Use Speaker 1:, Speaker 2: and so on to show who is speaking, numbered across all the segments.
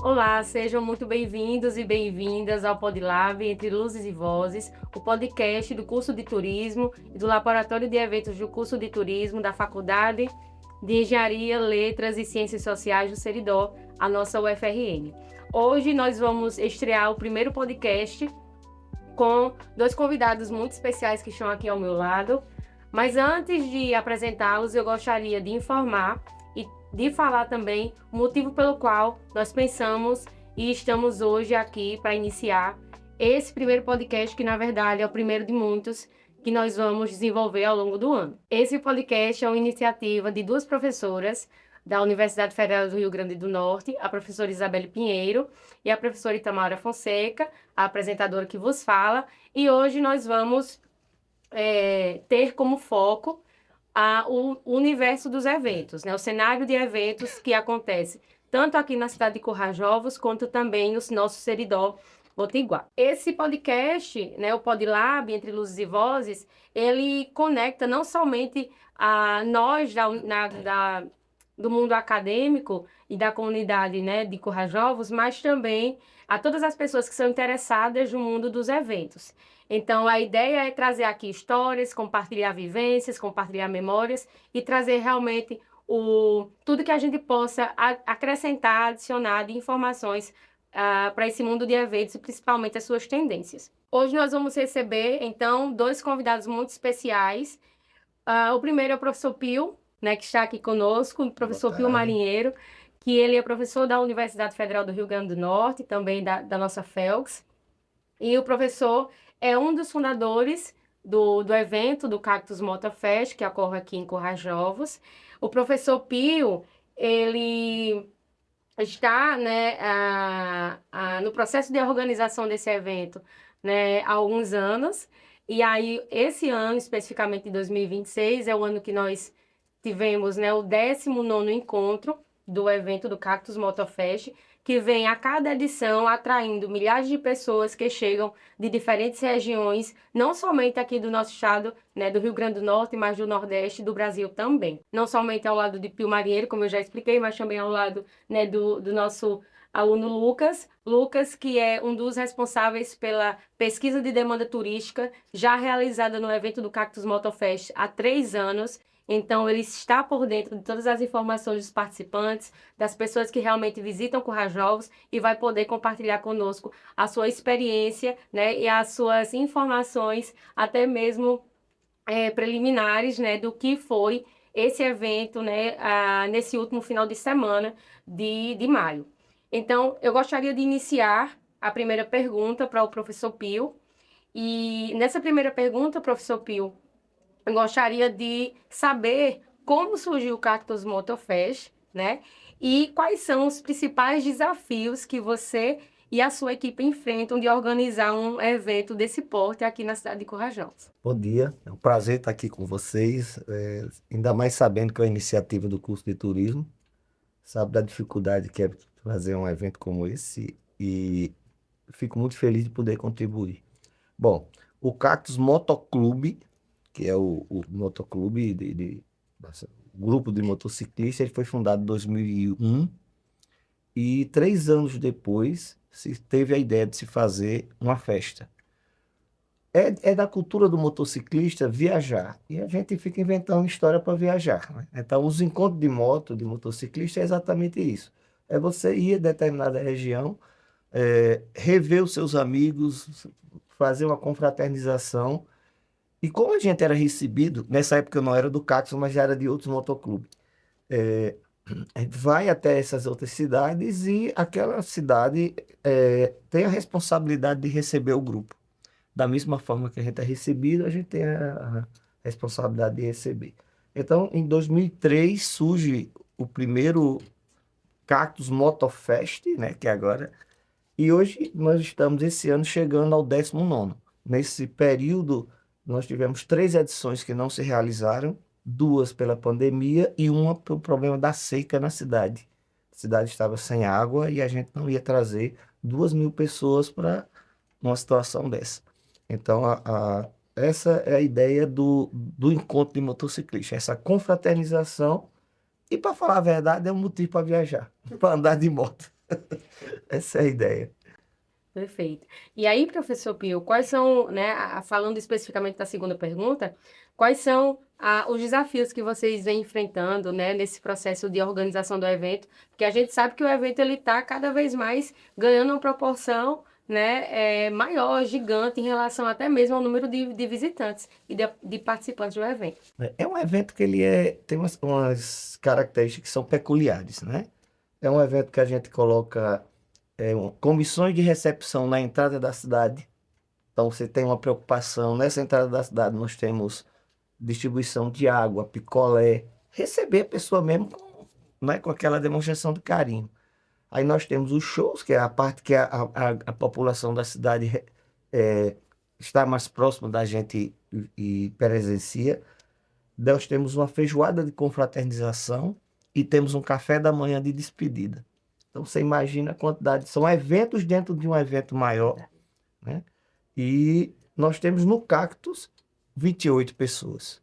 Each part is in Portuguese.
Speaker 1: Olá, sejam muito bem-vindos e bem-vindas ao PodLab Entre Luzes e Vozes, o podcast do curso de Turismo e do Laboratório de Eventos do curso de Turismo da Faculdade de Engenharia, Letras e Ciências Sociais do Seridó, a nossa UFRN. Hoje nós vamos estrear o primeiro podcast com dois convidados muito especiais que estão aqui ao meu lado, mas antes de apresentá-los, eu gostaria de informar de falar também o motivo pelo qual nós pensamos e estamos hoje aqui para iniciar esse primeiro podcast, que na verdade é o primeiro de muitos que nós vamos desenvolver ao longo do ano. Esse podcast é uma iniciativa de duas professoras da Universidade Federal do Rio Grande do Norte, a professora Isabelle Pinheiro e a professora Itamara Fonseca, a apresentadora que vos fala, e hoje nós vamos ter como foco o universo dos eventos, né? O cenário de eventos que acontece tanto aqui na cidade de Corrajovos, quanto também no nosso Seridó Potiguar. Esse podcast, né, o PodLab, Entre Luzes e Vozes, ele conecta não somente a nós do mundo acadêmico e da comunidade, né, de Corrajovos, mas também a todas as pessoas que são interessadas no mundo dos eventos. Então, a ideia é trazer aqui histórias, compartilhar vivências, compartilhar memórias e trazer realmente tudo que a gente possa acrescentar, adicionar de informações para esse mundo de eventos e principalmente as suas tendências. Hoje nós vamos receber, então, dois convidados muito especiais. O primeiro é o professor Pio, né, que está aqui conosco, o professor Pio Marinheiro, que ele é professor da Universidade Federal do Rio Grande do Norte, também da nossa FELCS. E o professor é um dos fundadores do evento do Cactus Motor Fest, que ocorre aqui em Corrajovos. O professor Pio, ele está, né, no processo de organização desse evento, né, há alguns anos. E aí, esse ano, especificamente em 2026, é o ano que nós tivemos, né, o 19º encontro do evento do Cactus Motor Fest, que vem a cada edição atraindo milhares de pessoas que chegam de diferentes regiões, não somente aqui do nosso estado, né, do Rio Grande do Norte, mas do Nordeste e do Brasil também. Não somente ao lado de Pio Marinheiro, como eu já expliquei, mas também ao lado, né, do nosso aluno Lucas. Lucas, que é um dos responsáveis pela pesquisa de demanda turística, já realizada no evento do Cactus Motor Fest há 3 anos. Então, ele está por dentro de todas as informações dos participantes, das pessoas que realmente visitam Corrajovos e vai poder compartilhar conosco a sua experiência, né, e as suas informações, até mesmo preliminares, né, do que foi esse evento, né, nesse último final de semana de maio. Então, eu gostaria de iniciar a primeira pergunta para o professor Pio. E nessa primeira pergunta, professor Pio, eu gostaria de saber como surgiu o Cactus Motor Fest, né? E quais são os principais desafios que você e a sua equipe enfrentam de organizar um evento desse porte aqui na cidade de Corrajovos.
Speaker 2: Bom dia, é um prazer estar aqui com vocês, ainda mais sabendo que é uma iniciativa do curso de turismo, sabe da dificuldade que é fazer um evento como esse e fico muito feliz de poder contribuir. Bom, o Cactus Motoclube, que é o motoclube o grupo de motociclistas, ele foi fundado em 2001 e 3 anos depois se teve a ideia de se fazer uma festa. É da cultura do motociclista viajar, e a gente fica inventando história para viajar, né? Então, os encontros de moto, de motociclista, é exatamente isso. É você ir a determinada região, rever os seus amigos, fazer uma confraternização. E como a gente era recebido, nessa época eu não era do Cactus, mas já era de outros motoclubes, a gente vai até essas outras cidades e aquela cidade tem a responsabilidade de receber o grupo. Da mesma forma que a gente é recebido, a gente tem a responsabilidade de receber. Então, em 2003, surge o primeiro Cactus Motor Fest, né, que é agora, e hoje nós estamos, esse ano, chegando ao 19º. Nesse período, nós tivemos 3 edições que não se realizaram, 2 pela pandemia e uma pelo problema da seca na cidade. A cidade estava sem água e a gente não ia trazer 2.000 pessoas para uma situação dessa. Então, essa é a ideia do encontro de motociclista, essa confraternização. E para falar a verdade, é um motivo para viajar, para andar de moto. Essa é a ideia.
Speaker 1: Perfeito. E aí, professor Pio, quais são, né, falando especificamente da segunda pergunta, quais são os desafios que vocês vêm enfrentando, né, nesse processo de organização do evento? Porque a gente sabe que o evento ele está cada vez mais ganhando uma proporção, né, maior, gigante, em relação até mesmo ao número de visitantes e de participantes do evento.
Speaker 2: É um evento que tem umas características que são peculiares, né? É um evento que a gente coloca comissões de recepção na entrada da cidade. Então, você tem uma preocupação. Nessa entrada da cidade, nós temos distribuição de água, picolé, receber a pessoa mesmo né, com aquela demonstração de carinho. Aí nós temos os shows, que é a parte que a população da cidade está mais próxima da gente e presencia. Nós temos uma feijoada de confraternização e temos um café da manhã de despedida. Então você imagina a quantidade, são eventos dentro de um evento maior, né? E nós temos no Cactus 28 pessoas.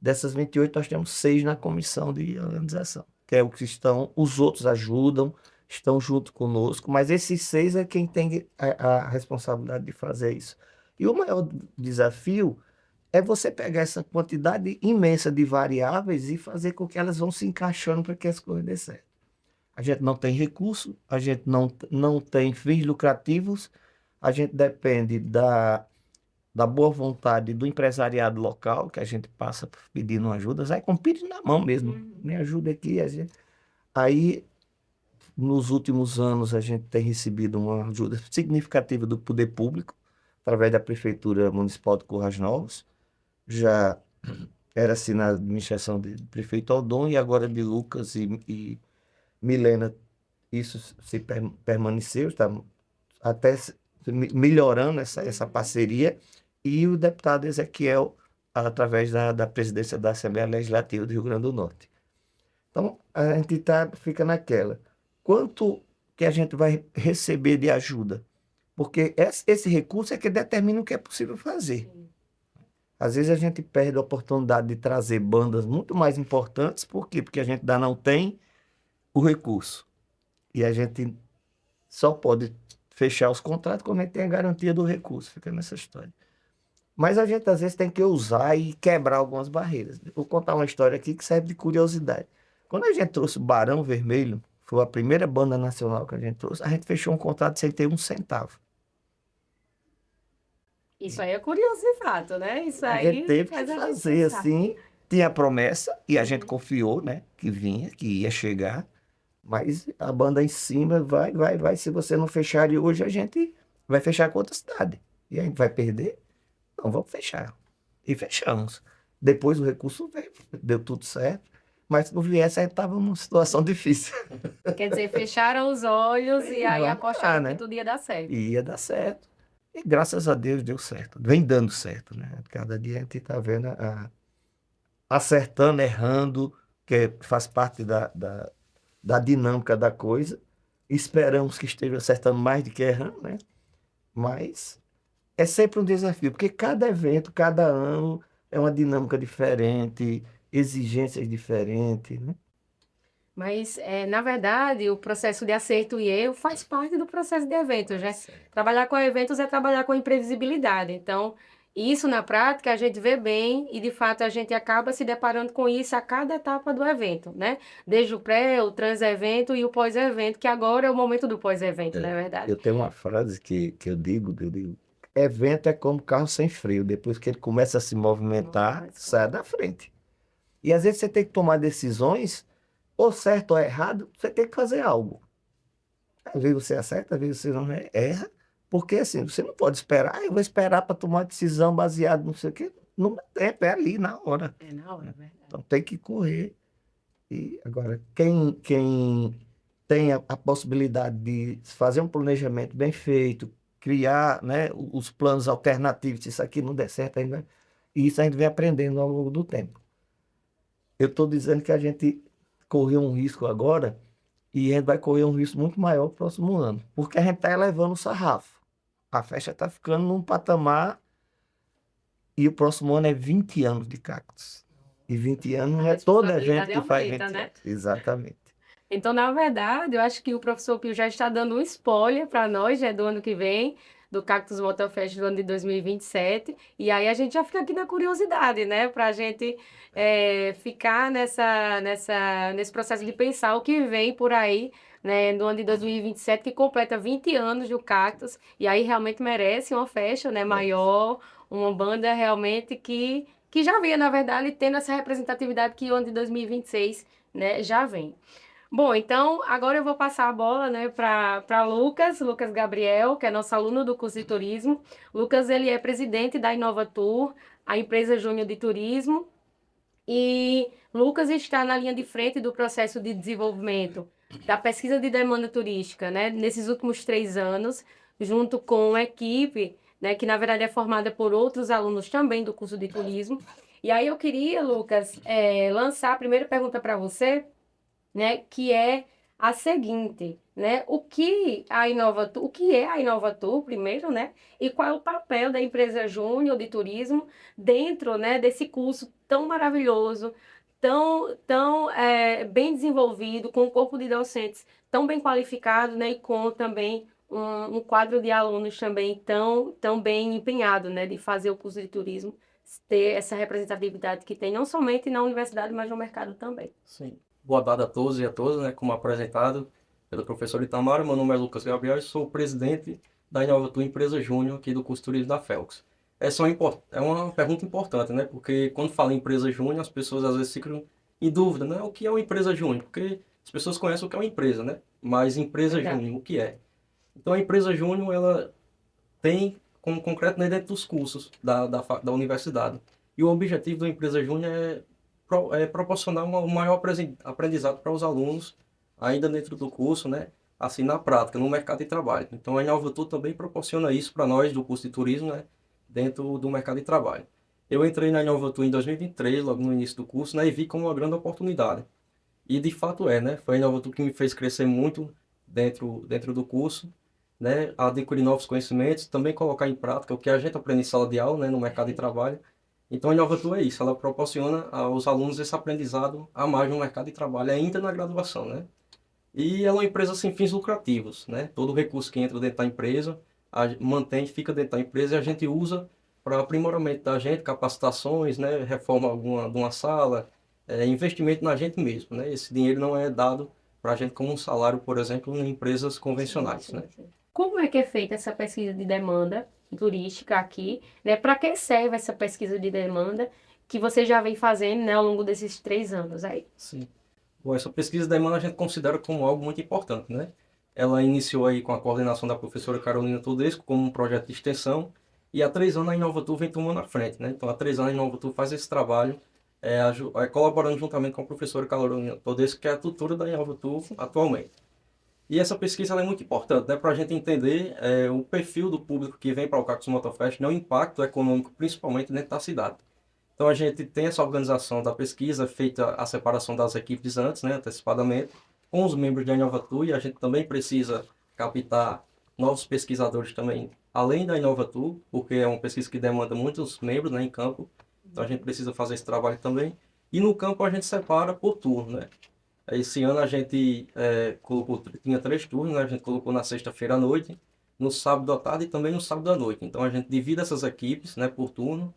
Speaker 2: Dessas 28, nós temos 6 na comissão de organização, que é o que estão, os outros ajudam, estão junto conosco, mas esses 6 é quem tem a responsabilidade de fazer isso. E o maior desafio é você pegar essa quantidade imensa de variáveis e fazer com que elas vão se encaixando para que as coisas dê certo. A gente não tem recurso, a gente não tem fins lucrativos, a gente depende da boa vontade do empresariado local, que a gente passa pedindo ajuda, sai com pedido na mão mesmo, me ajuda aqui. Aí, nos últimos anos, a gente tem recebido uma ajuda significativa do poder público, através da Prefeitura Municipal de Currais Novos. Já era assim na administração do prefeito Aldon e agora de Lucas e Milena, isso se permaneceu, está até melhorando essa parceria, e o deputado Ezequiel, através da presidência da Assembleia Legislativa do Rio Grande do Norte. Então, a gente fica naquela. Quanto que a gente vai receber de ajuda? Porque esse recurso é que determina o que é possível fazer. Às vezes a gente perde a oportunidade de trazer bandas muito mais importantes. Por quê? Porque a gente ainda não tem o recurso. E a gente só pode fechar os contratos quando a gente tem a garantia do recurso. Fica nessa história. Mas a gente às vezes tem que usar e quebrar algumas barreiras. Vou contar uma história aqui que serve de curiosidade. Quando a gente trouxe o Barão Vermelho, foi a primeira banda nacional que a gente trouxe, a gente fechou um contrato sem ter um centavo.
Speaker 1: Isso aí é curioso de fato, né? Isso
Speaker 2: A
Speaker 1: aí
Speaker 2: gente teve que
Speaker 1: faz a gente
Speaker 2: fazer
Speaker 1: pensar.
Speaker 2: assim, tinha a promessa e a gente confiou, né, que vinha, que ia chegar, mas a banda em cima vai. Se você não fechar de hoje, a gente vai fechar com outra cidade. E a gente vai perder? Não, vamos fechar. E fechamos. Depois o recurso veio, deu tudo certo, mas se não viesse, a gente estava numa situação difícil.
Speaker 1: Quer dizer, fecharam os olhos e aí
Speaker 2: Vamos lá,
Speaker 1: apostaram
Speaker 2: né?
Speaker 1: que tudo ia dar certo.
Speaker 2: E ia dar certo. E graças a Deus deu certo. Vem dando certo, né? Cada dia a gente está vendo acertando, errando, que faz parte da dinâmica da coisa. Esperamos que esteja acertando mais do que errando, né? Mas é sempre um desafio, porque cada evento, cada ano é uma dinâmica diferente, exigências diferentes, né?
Speaker 1: Mas, na verdade, o processo de acerto e erro faz parte do processo de eventos, né? Trabalhar com eventos é trabalhar com imprevisibilidade. Então, isso na prática a gente vê bem e, de fato, a gente acaba se deparando com isso a cada etapa do evento, né? Desde o pré, o trans-evento e o pós-evento, que agora é o momento do pós-evento, não é verdade?
Speaker 2: Eu tenho uma frase que eu digo, evento é como carro sem freio, depois que ele começa a se movimentar, sai da frente. E às vezes você tem que tomar decisões, ou certo ou errado, você tem que fazer algo. Às vezes você acerta, às vezes você não erra, porque assim, você não pode esperar, eu vou esperar para tomar decisão baseada não sei o quê. Não dá tempo, é ali na hora.
Speaker 1: É na hora, é verdade.
Speaker 2: Então tem que correr. E agora, quem tem a possibilidade de fazer um planejamento bem feito, criar, né, os planos alternativos, se isso aqui não der certo, e isso a gente vem aprendendo ao longo do tempo. Eu estou dizendo que a gente correu um risco agora e a gente vai correr um risco muito maior no próximo ano, porque a gente está elevando o sarrafo. A festa está ficando num patamar E o próximo ano é 20 anos de Cactus. E 20 anos
Speaker 1: A
Speaker 2: não é toda a gente
Speaker 1: responsabilidade
Speaker 2: que faz
Speaker 1: aumenta,
Speaker 2: 20
Speaker 1: né?
Speaker 2: anos. Exatamente.
Speaker 1: Então, na verdade, eu acho que o professor Pio já está dando um spoiler para nós, do ano que vem, do Cactus Motorfest do ano de 2027. E aí a gente já fica aqui na curiosidade, né? Para a gente ficar nesse processo de pensar o que vem por aí, né? No ano de 2027, que completa 20 anos do Cactus. E aí realmente merece uma festa, né? Maior, uma banda realmente que já vinha, na verdade, tendo essa representatividade que o ano de 2026, né, já vem. Bom, então agora eu vou passar a bola, né, para Lucas Gabriel, que é nosso aluno do curso de turismo. Lucas, ele é presidente da Inovatur, a empresa júnior de turismo, e Lucas está na linha de frente do processo de desenvolvimento da pesquisa de demanda turística, né, nesses últimos 3 anos, junto com uma equipe, né, que na verdade é formada por outros alunos também do curso de turismo. E aí eu queria, Lucas, lançar a primeira pergunta para você, né, que é a seguinte, né? O que é a Inovatur, primeiro, né? E qual é o papel da empresa Júnior de turismo dentro, né, desse curso tão maravilhoso, tão bem desenvolvido, com um corpo de docentes tão bem qualificado, né? E com também um quadro de alunos também tão bem empenhado, né? De fazer o curso de turismo ter essa representatividade que tem não somente na universidade, mas no mercado também.
Speaker 3: Sim. Boa tarde a todos e a todas, né? Como apresentado pelo professor Itamar, meu nome é Lucas Gabriel e sou o presidente da Inovatur Empresa Júnior aqui do curso de turismo da Felx. É uma pergunta importante, né? Porque quando fala em empresa júnior, as pessoas às vezes ficam em dúvida, né? O que é uma empresa júnior? Porque as pessoas conhecem o que é uma empresa, né? Mas empresa
Speaker 1: Verdade.
Speaker 3: júnior, o que é? Então a empresa júnior, ela tem como concreto, né, dentro dos cursos da universidade. E o objetivo da empresa júnior é proporcionar um maior aprendizado para os alunos, ainda dentro do curso, né, assim, na prática, no mercado de trabalho. Então, a Inovatur também proporciona isso para nós, do curso de turismo, né, dentro do mercado de trabalho. Eu entrei na Inovatur em 2023, logo no início do curso, né, e vi como uma grande oportunidade. E de fato né? Foi a Inovatur que me fez crescer muito dentro do curso, né? Adquirir novos conhecimentos, também colocar em prática o que a gente aprende em sala de aula, né? No mercado de trabalho. Então a Inovatur é isso, ela proporciona aos alunos esse aprendizado a mais no mercado de trabalho, ainda na graduação, né? E ela é uma empresa sem fins lucrativos, né? Todo recurso que entra dentro da empresa, mantém, fica dentro da empresa e a gente usa para aprimoramento da gente, capacitações, né? Reforma alguma de uma sala, investimento na gente mesmo, né? Esse dinheiro não é dado para a gente como um salário, por exemplo, em empresas convencionais, né?
Speaker 1: Sim. Como é que é feita essa pesquisa de demanda turística aqui, né? Para que serve essa pesquisa de demanda que você já vem fazendo, né, ao longo desses 3 anos aí?
Speaker 3: Sim. Bom, essa pesquisa de demanda a gente considera como algo muito importante, né? Ela iniciou aí com a coordenação da professora Carolina Todesco como um projeto de extensão e há 3 anos a Inovatur vem tomando a frente, né? Então há 3 anos a Inovatur faz esse trabalho colaborando juntamente com a professora Carolina Todesco, que é a tutora da Inovatur atualmente. E essa pesquisa ela é muito importante, né? Para a gente entender o perfil do público que vem para o Cactus Motorfest, né? O impacto econômico, principalmente dentro da cidade. Então a gente tem essa organização da pesquisa, feita a separação das equipes antes, né, antecipadamente, com os membros da Inovatur, e a gente também precisa captar novos pesquisadores também, além da Inovatur, porque é uma pesquisa que demanda muitos membros, né, em campo, então a gente precisa fazer esse trabalho também. E no campo a gente separa por turno, né? Esse ano a gente tinha 3 turnos, né? A gente colocou na sexta-feira à noite, no sábado à tarde e também no sábado à noite. Então a gente divide essas equipes, né, por turno,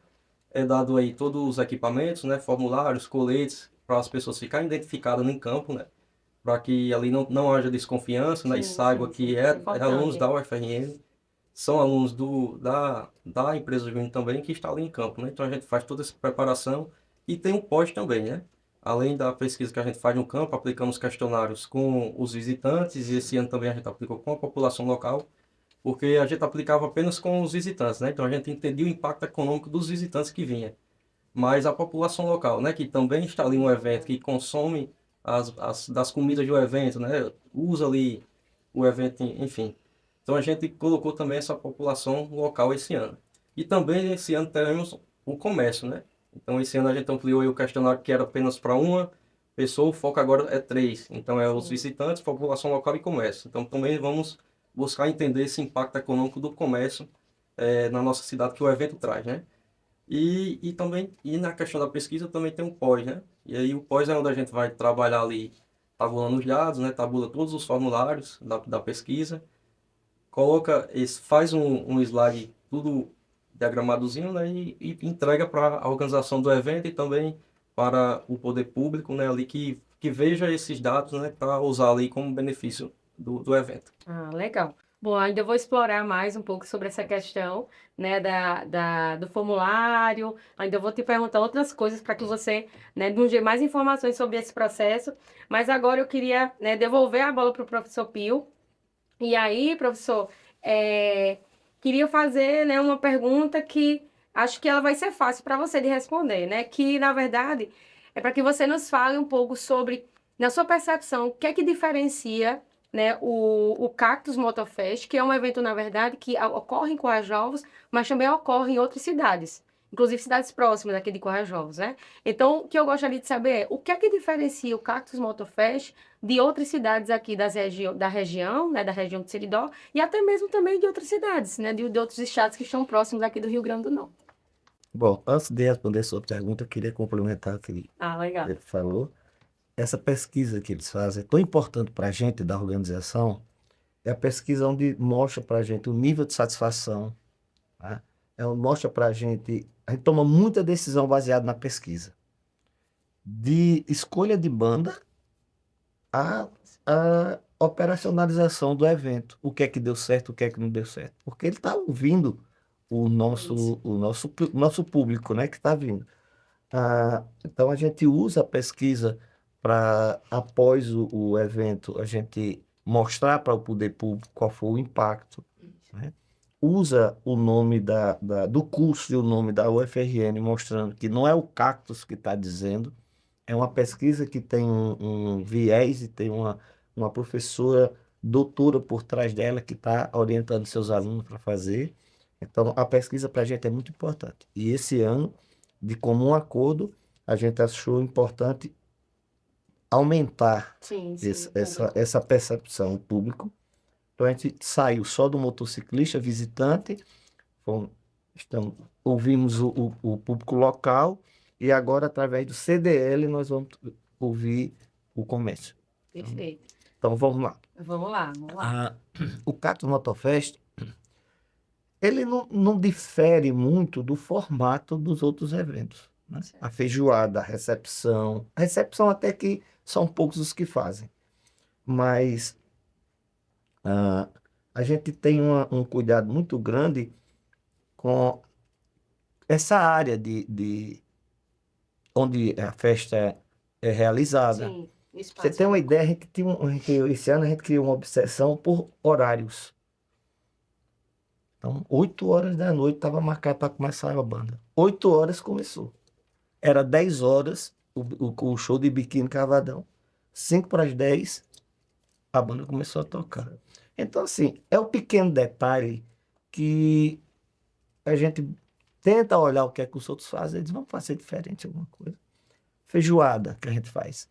Speaker 3: é dado aí todos os equipamentos, né, formulários, coletes, para as pessoas ficarem identificadas em campo, né, para que ali não haja desconfiança, né, e saiba que
Speaker 1: Isso é
Speaker 3: é alunos
Speaker 1: importante.
Speaker 3: da UFRN, são alunos da empresa Júnior também que está ali em campo, né, então a gente faz toda essa preparação e tem um pós também, né, além da pesquisa que a gente faz no campo, aplicamos questionários com os visitantes e esse ano também a gente aplicou com a população local, porque a gente aplicava apenas com os visitantes, né? Então a gente entendia o impacto econômico dos visitantes que vinha. Mas a população local, né, que também está ali no evento, que consome das comidas do evento, né, usa ali o evento, enfim. Então a gente colocou também essa população local esse ano. E também esse ano teremos o comércio, né? Então esse ano a gente ampliou aí o questionário que era apenas para uma pessoa, o foco agora é 3. Então é os visitantes, população local e comércio. Então também vamos buscar entender esse impacto econômico do comércio na nossa cidade que o evento traz, né? E também, e na questão da pesquisa também tem um pós, né? E aí o pós é onde a gente vai trabalhar ali, tabulando os dados, né? Tabula todos os formulários da pesquisa, coloca, faz um slide tudo diagramadozinho, né? E entrega para a organização do evento e também para o poder público, né? Ali que veja esses dados, né? Para usar ali como benefício do evento.
Speaker 1: Ah, legal. Bom, ainda vou explorar mais um pouco sobre essa questão, né, do formulário. Ainda vou te perguntar outras coisas para que você, né, nos dê mais informações sobre esse processo. Mas agora eu queria, né, devolver a bola para o professor Pio. E aí, professor, queria fazer, né, uma pergunta que acho que ela vai ser fácil para você de responder, né? Que, na verdade, é para que você nos fale um pouco sobre, na sua percepção, o que é que diferencia, né, o Cactus Motofest, que é um evento, na verdade, que ocorre em Corajolos, mas também ocorre em outras cidades, inclusive cidades próximas aqui de Corajolos, né? Então, o que eu gostaria de saber é o que é que diferencia o Cactus Motofest de outras cidades aqui da região, né, da região de Seridó, e até mesmo também de outras cidades, né, de outros estados que estão próximos aqui do Rio Grande do Norte.
Speaker 2: Bom, antes de responder a sua pergunta, eu queria complementar o que
Speaker 1: Ah, legal.
Speaker 2: ele falou. Essa pesquisa que eles fazem é tão importante para a gente da organização, é a pesquisa onde mostra para a gente o nível de satisfação, tá? É onde mostra para a gente toma muita decisão baseada na pesquisa, de escolha de banda a, a operacionalização do evento, o que é que deu certo, o que é que não deu certo, porque ele está ouvindo
Speaker 1: Isso.
Speaker 2: o nosso público, né, que está vindo. Então a gente usa a pesquisa para, após o evento, a gente mostrar para o poder público qual foi o impacto, né? Usa o nome do curso e o nome da UFRN, mostrando que não é o Cactus que está dizendo, é uma pesquisa que tem um viés e tem uma professora doutora por trás dela que está orientando seus alunos para fazer. Então, a pesquisa para a gente é muito importante. E esse ano, de comum acordo, a gente achou importante aumentar
Speaker 1: Sim, sim, o público.
Speaker 2: essa percepção público. Então, a gente saiu só do motociclista visitante, fomos, ouvimos o público local e agora, através do CDL, nós vamos ouvir o comércio.
Speaker 1: Perfeito.
Speaker 2: Então, vamos lá.
Speaker 1: Vamos lá, vamos lá.
Speaker 2: O Cactus Motofest, ele não difere muito do formato dos outros eventos, né?
Speaker 1: Certo.
Speaker 2: A feijoada, a recepção até que são poucos os que fazem, mas a gente tem um cuidado muito grande com essa área de onde a festa é realizada.
Speaker 1: Sim,
Speaker 2: Pra você
Speaker 1: espaço.
Speaker 2: tem uma ideia, a gente esse ano a gente criou uma obsessão por horários. Então, 8 horas da noite estava marcado para começar a banda. 8 horas começou. Era 10 horas o show de Biquíni Cavadão. 5 para as 10, a banda começou a tocar. Então, assim, é o pequeno detalhe que a gente tenta olhar o que é que os outros fazem. Eles vão fazer diferente alguma coisa. Feijoada que a gente faz.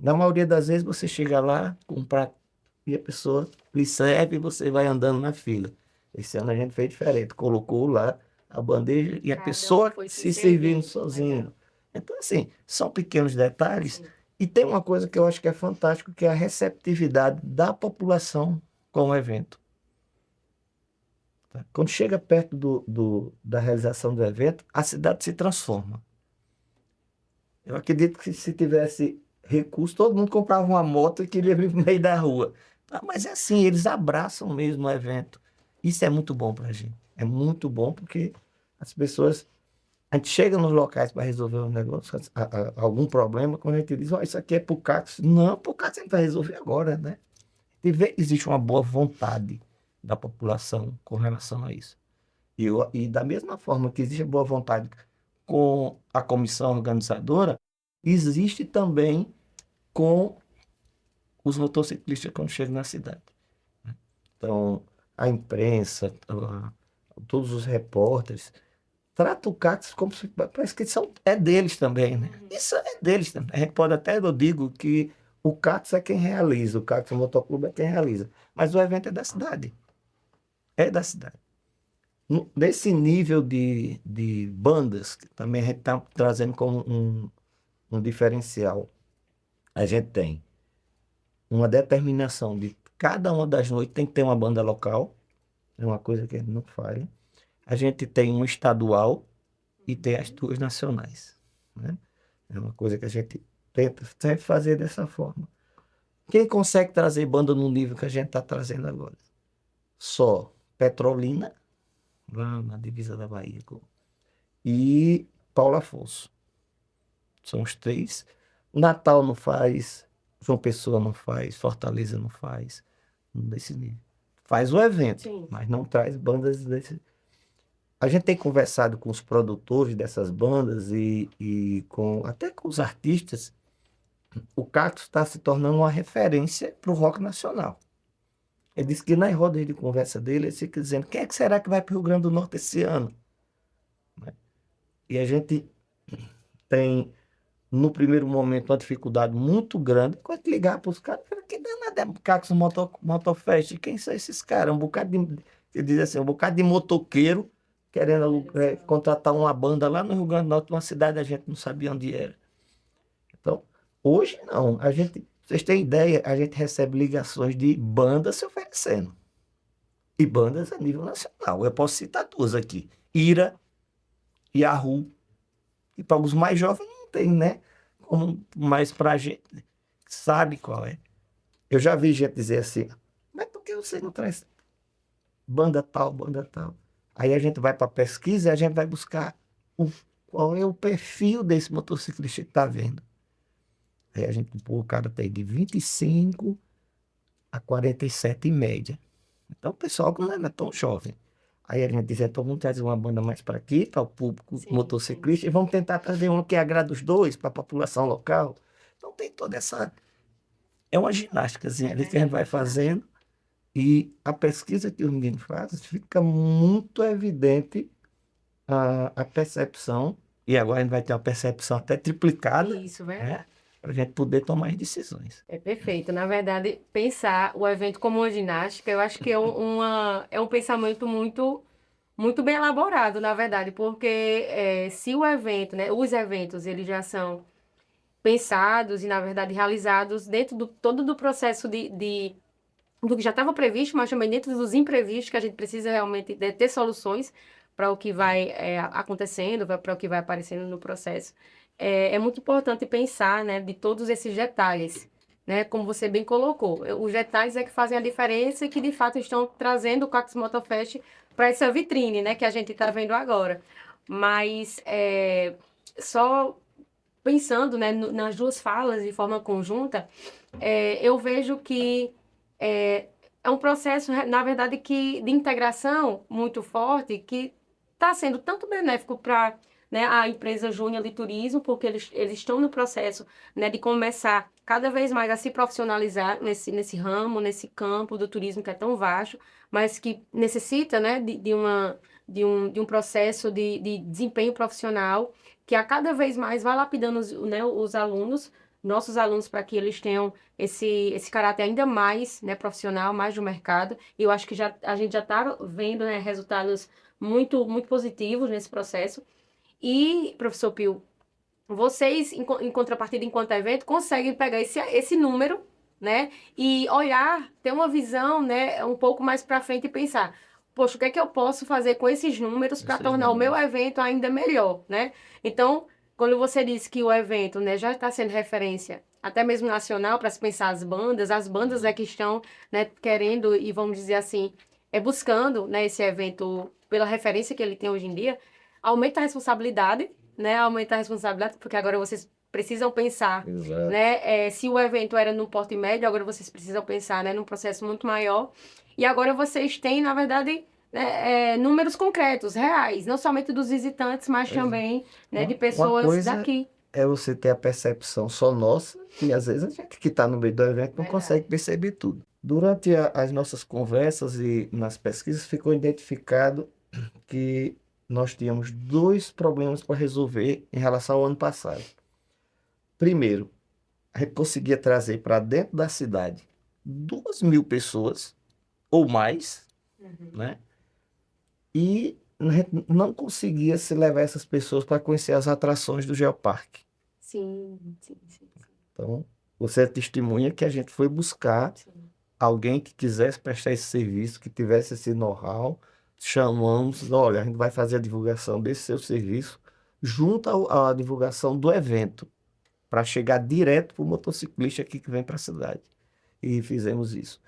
Speaker 2: Na maioria das vezes você chega lá com um prato e a pessoa lhe serve e você vai andando na fila. Esse ano a gente fez diferente, colocou lá a bandeja e a
Speaker 1: Cada um
Speaker 2: pessoa
Speaker 1: foi se
Speaker 2: se servindo
Speaker 1: servindo.
Speaker 2: sozinho.
Speaker 1: Legal.
Speaker 2: Então, assim, são pequenos detalhes.
Speaker 1: Sim.
Speaker 2: E tem uma coisa que eu acho que é fantástico, que é a receptividade da população com o evento. Tá? Quando chega perto da realização do evento, a cidade se transforma. Eu acredito que se tivesse recurso, todo mundo comprava uma moto e queria vir no meio da rua. Mas é assim, eles abraçam mesmo o evento. Isso é muito bom para a gente. É muito bom porque as pessoas. A gente chega nos locais para resolver um negócio, algum problema, quando a gente diz, isso aqui é para o Cactus. Não, para o Cactus a gente vai resolver agora, né? E existe uma boa vontade da população com relação a isso. E da mesma forma que existe boa vontade com a comissão organizadora, existe também com os motociclistas quando chegam na cidade. Então, a imprensa, todos os repórteres, tratam o Cactus como se parece que é deles também, né? Isso é deles também. A gente pode até, eu digo que o Cactus é quem realiza, o Cactus Motoclube é quem realiza, mas o evento é da cidade. É da cidade. Nesse nível de bandas, que também a gente está trazendo como um diferencial. A gente tem uma determinação de cada uma das noites tem que ter uma banda local, é uma coisa que a gente não falha. A gente tem um estadual e tem as duas nacionais, né? É uma coisa que a gente tenta sempre fazer dessa forma. Quem consegue trazer banda no nível que a gente está trazendo agora? Só Petrolina, lá na divisa da Bahia, e Paulo Afonso. São os três. Natal não faz, João Pessoa não faz, Fortaleza não faz, desse nível. Faz o evento,
Speaker 1: Sim.
Speaker 2: mas não traz bandas desse. A gente tem conversado com os produtores dessas bandas e até com os artistas. O Cactus está se tornando uma referência para o rock nacional. Ele disse que nas rodas de conversa dele, ele fica dizendo: quem é que será que vai para o Rio Grande do Norte esse ano? Né? E a gente tem, no primeiro momento, uma dificuldade muito grande. Quando ligar para os caras, que danada é Cactus Motofest? Quem são esses caras? Um bocado de, ele diz assim, um bocado de motoqueiro querendo contratar uma banda lá no Rio Grande do Norte, uma cidade a gente não sabia onde era. Então, hoje não. Vocês têm ideia, a gente recebe ligações de bandas se oferecendo. E bandas a nível nacional. Eu posso citar duas aqui. Ira, Yahoo. E para os mais jovens não tem, né? Mas para a gente que sabe qual é. Eu já vi gente dizer assim, mas por que você não traz banda tal, banda tal? Aí a gente vai para a pesquisa e a gente vai buscar qual é o perfil desse motociclista que está vendo. Aí a gente, o cara tem de 25 a 47 em média. Então o pessoal não é tão jovem. Aí a gente diz, então vamos trazer uma banda mais para aqui, para o público motociclista, e vamos tentar trazer uma que agrada os dois, para a população local. Então tem toda essa... É uma ginástica ali que a gente vai fazendo, e a pesquisa que os meninos fazem, fica muito evidente a percepção, e agora a gente vai ter uma percepção até triplicada,
Speaker 1: Isso, verdade.
Speaker 2: né? Para a gente poder tomar as decisões.
Speaker 1: É perfeito. Na verdade, pensar o evento como uma ginástica, eu acho que é um pensamento muito bem elaborado, na verdade, porque se o evento, né, os eventos, eles já são pensados e, na verdade, realizados dentro do todo do processo do que já estava previsto, mas também dentro dos imprevistos, que a gente precisa realmente ter soluções para o que vai acontecendo, para o que vai aparecendo no processo. É muito importante pensar, né, de todos esses detalhes, né, como você bem colocou. Os detalhes é que fazem a diferença e que, de fato, estão trazendo o Cactus Motofest para essa vitrine, né, que a gente está vendo agora. Mas, só pensando, né, nas duas falas de forma conjunta, eu vejo que é um processo, na verdade, de integração muito forte, que está sendo tanto benéfico para, né, a empresa Júnior de Turismo, porque eles estão no processo, né, de começar cada vez mais a se profissionalizar nesse ramo, nesse campo do turismo que é tão vasto, mas que necessita, né, de um processo de desempenho profissional, que a cada vez mais vai lapidando os alunos, nossos alunos, para que eles tenham esse caráter ainda mais, né, profissional, mais do mercado. E eu acho que a gente já está vendo, né, resultados muito positivos nesse processo. E, professor Pio, vocês, em contrapartida, enquanto evento, conseguem pegar esse número, né, e olhar, ter uma visão, né, um pouco mais para frente e pensar, poxa, o que é que eu posso fazer com esses números para tornar o meu evento ainda melhor, né? Então, quando você disse que o evento, né, já está sendo referência, até mesmo nacional, para se pensar as bandas é que estão, né, querendo e, vamos dizer assim, buscando, né, esse evento pela referência que ele tem hoje em dia, aumenta a responsabilidade, né, aumenta a responsabilidade, porque agora vocês precisam pensar,
Speaker 2: Exato.
Speaker 1: né, se o evento era no porte médio, agora vocês precisam pensar, né, num processo muito maior, e agora vocês têm, na verdade, né, números concretos, reais, não somente dos visitantes, mas também, né, de
Speaker 2: Uma
Speaker 1: pessoas
Speaker 2: coisa
Speaker 1: daqui.
Speaker 2: é você ter a percepção só nossa, e às vezes a gente que está no meio do evento não
Speaker 1: Verdade.
Speaker 2: consegue perceber tudo. Durante as nossas conversas e nas pesquisas ficou identificado que nós tínhamos dois problemas para resolver em relação ao ano passado. Primeiro, a gente conseguia trazer para dentro da cidade 2.000 pessoas ou mais, né? e a gente não conseguia se levar essas pessoas para conhecer as atrações do Geoparque.
Speaker 1: Sim, sim, sim,
Speaker 2: Então, você é testemunha que a gente foi buscar
Speaker 1: sim.
Speaker 2: alguém que quisesse prestar esse serviço, que tivesse esse know-how, chamamos, olha, a gente vai fazer a divulgação desse seu serviço junto à divulgação do evento, para chegar direto para o motociclista aqui que vem para a cidade. E fizemos isso.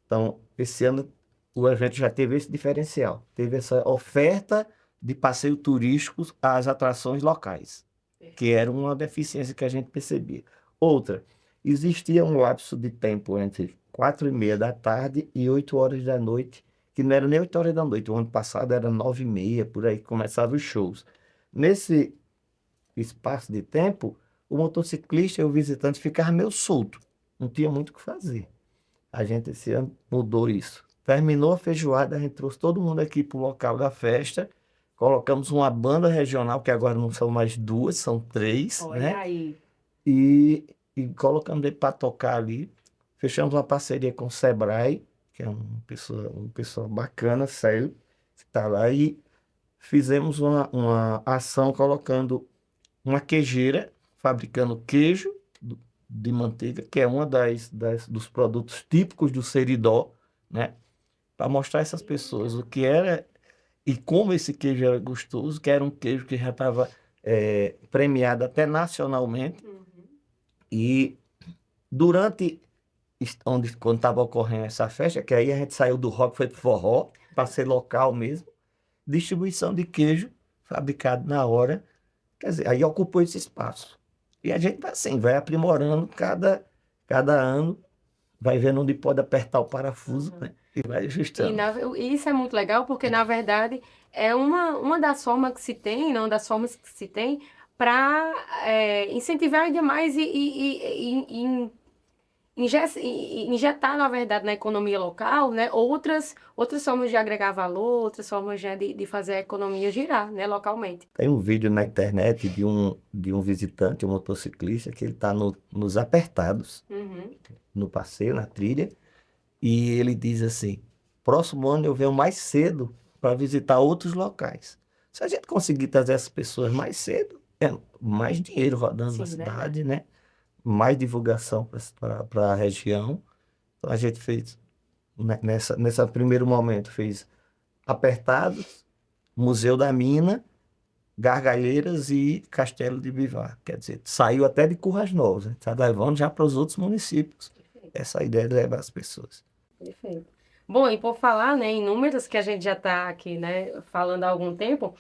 Speaker 2: Então, esse ano o evento já teve esse diferencial, teve essa oferta de passeio turístico às atrações locais, que era uma deficiência que a gente percebia. Outra, existia um lapso de tempo entre 4h30 da tarde e 8 horas da noite, que não era nem 8 horas da noite, o ano passado era 9h30, por aí que começavam os shows. Nesse espaço de tempo, o motociclista e o visitante ficavam meio solto, não tinha muito o que fazer. A gente esse ano mudou isso. Terminou a feijoada, a gente trouxe todo mundo aqui para o local da festa, colocamos uma banda regional, que agora não são mais duas, são três,
Speaker 1: Olha
Speaker 2: né?
Speaker 1: aí.
Speaker 2: E colocamos ele para tocar ali. Fechamos uma parceria com o Sebrae, que é uma pessoa bacana, sério, que está lá, e fizemos uma ação colocando uma queijeira, fabricando queijo de manteiga, que é uma dos produtos típicos do Seridó, né? Para mostrar a essas pessoas o que era e como esse queijo era gostoso, que era um queijo que já estava premiado até nacionalmente.
Speaker 1: Uhum.
Speaker 2: E durante, quando estava ocorrendo essa festa, que aí a gente saiu do rock, foi pro forró, para ser local mesmo, distribuição de queijo fabricado na hora, quer dizer, aí ocupou esse espaço. E a gente vai assim, vai aprimorando cada ano, vai vendo onde pode apertar o parafuso, né? E vai
Speaker 1: E
Speaker 2: ajustando.
Speaker 1: e isso é muito legal porque, na verdade, é uma das formas que se tem, não das formas que se tem, para incentivar ainda mais e injetar, na verdade, na economia local, né, outras formas de agregar valor, outras formas, né, de fazer a economia girar, né, localmente.
Speaker 2: Tem um vídeo na internet de um visitante, um motociclista, que ele está nos apertados,
Speaker 1: Uhum.
Speaker 2: no passeio, na trilha, e ele diz assim: próximo ano eu venho mais cedo para visitar outros locais. Se a gente conseguir trazer essas pessoas mais cedo, é mais dinheiro rodando na
Speaker 1: Sim, verdade.
Speaker 2: cidade, né? Mais divulgação para a região. Então a gente fez, né, nessa primeiro momento, fez Apertados, Museu da Mina, Gargalheiras e Castelo de Vivar. Quer dizer, saiu até de Currais Novas, né? Está levando já para os outros municípios
Speaker 1: Perfeito,
Speaker 2: essa ideia de levar as pessoas.
Speaker 1: perfeito. Bom, e por falar, né, em números que a gente já está aqui, né, falando há algum tempo,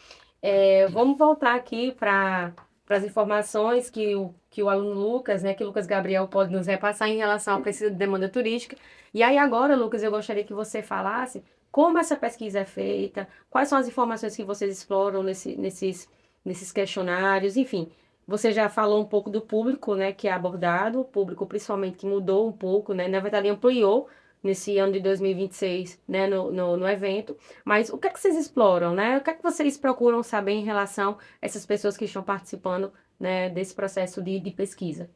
Speaker 1: vamos voltar aqui para as informações que o aluno Lucas, né, que Lucas Gabriel pode nos repassar em relação à pesquisa de demanda turística. E aí agora, Lucas, eu gostaria que você falasse como essa pesquisa é feita, quais são as informações que vocês exploram nesses questionários, enfim. Você já falou um pouco do público, né, que é abordado, o público principalmente que mudou um pouco, né, na verdade ampliou nesse ano de 2026, né, no evento. Mas o que é que vocês exploram, né? O que é que vocês procuram saber em relação a essas pessoas que estão participando, né, desse processo de pesquisa?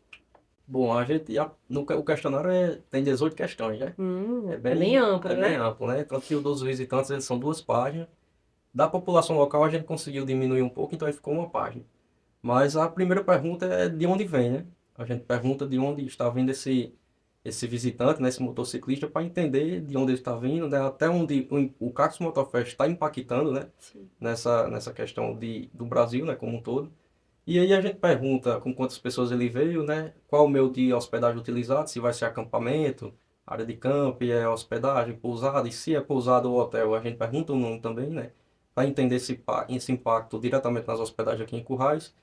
Speaker 3: Bom, o questionário tem 18 questões, né?
Speaker 1: É bem amplo,
Speaker 3: É bem
Speaker 1: né?
Speaker 3: amplo, né? Tanto que o dos visitantes eles são 2 páginas. Da população local a gente conseguiu diminuir um pouco, então aí ficou 1 página. Mas a primeira pergunta é de onde vem, né? A gente pergunta de onde está vindo esse visitante, né, esse motociclista, para entender de onde ele está vindo, né, até onde o Cactus Motorfest está impactando, né,
Speaker 1: Sim.
Speaker 3: nessa questão do Brasil, né, como um todo. E aí a gente pergunta com quantas pessoas ele veio, né, qual o meio de hospedagem utilizado, se vai ser acampamento, área de camp, hospedagem, pousada, e se é pousada ou hotel, a gente pergunta o nome também, né, para entender esse impacto diretamente nas hospedagens aqui em Currais.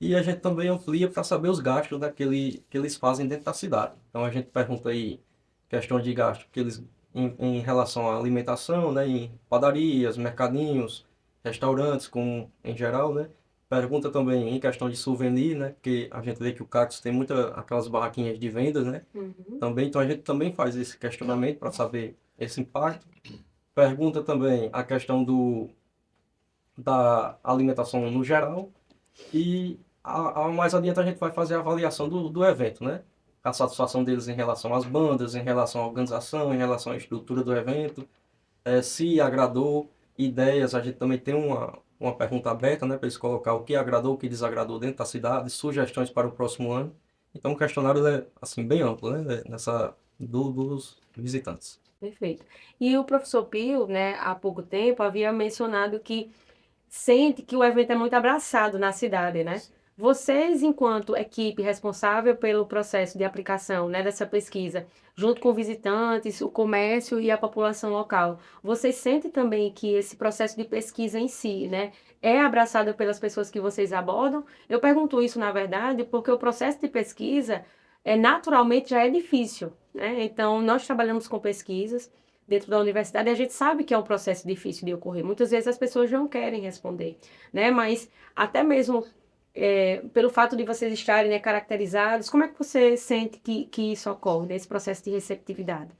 Speaker 3: E a gente também amplia para saber os gastos que eles fazem dentro da cidade. Então a gente pergunta aí questões de gasto que eles em relação à alimentação, né, em padarias, mercadinhos, restaurantes, como em geral, né? Pergunta também em questão de souvenir, né? Porque a gente vê que o Cactus tem muita aquelas barraquinhas de vendas, né?
Speaker 1: Uhum.
Speaker 3: Também, então a gente também faz esse questionamento para saber esse impacto. Pergunta também a questão da alimentação no geral e mais adiante a gente vai fazer a avaliação do evento, né? A satisfação deles em relação às bandas, em relação à organização, em relação à estrutura do evento, se agradou. ideias, a gente também tem uma pergunta aberta, né, para eles colocar o que agradou, o que desagradou dentro da cidade, sugestões para o próximo ano. Então, o questionário é, assim, bem amplo, né, dos visitantes.
Speaker 1: Perfeito. E o professor Pio, né, há pouco tempo, havia mencionado que sente que o evento é muito abraçado na cidade, né? Vocês, enquanto equipe responsável pelo processo de aplicação, né, dessa pesquisa, junto com visitantes, o comércio e a população local, vocês sentem também que esse processo de pesquisa em si, né, é abraçado pelas pessoas que vocês abordam? Eu pergunto isso, na verdade, porque o processo de pesquisa naturalmente já é difícil, né? Então, nós trabalhamos com pesquisas dentro da universidade, a gente sabe que é um processo difícil de ocorrer. Muitas vezes as pessoas não querem responder, né? Mas até mesmo pelo fato de vocês estarem, né, caracterizados, como é que você sente que isso ocorre, nesse processo de receptividade?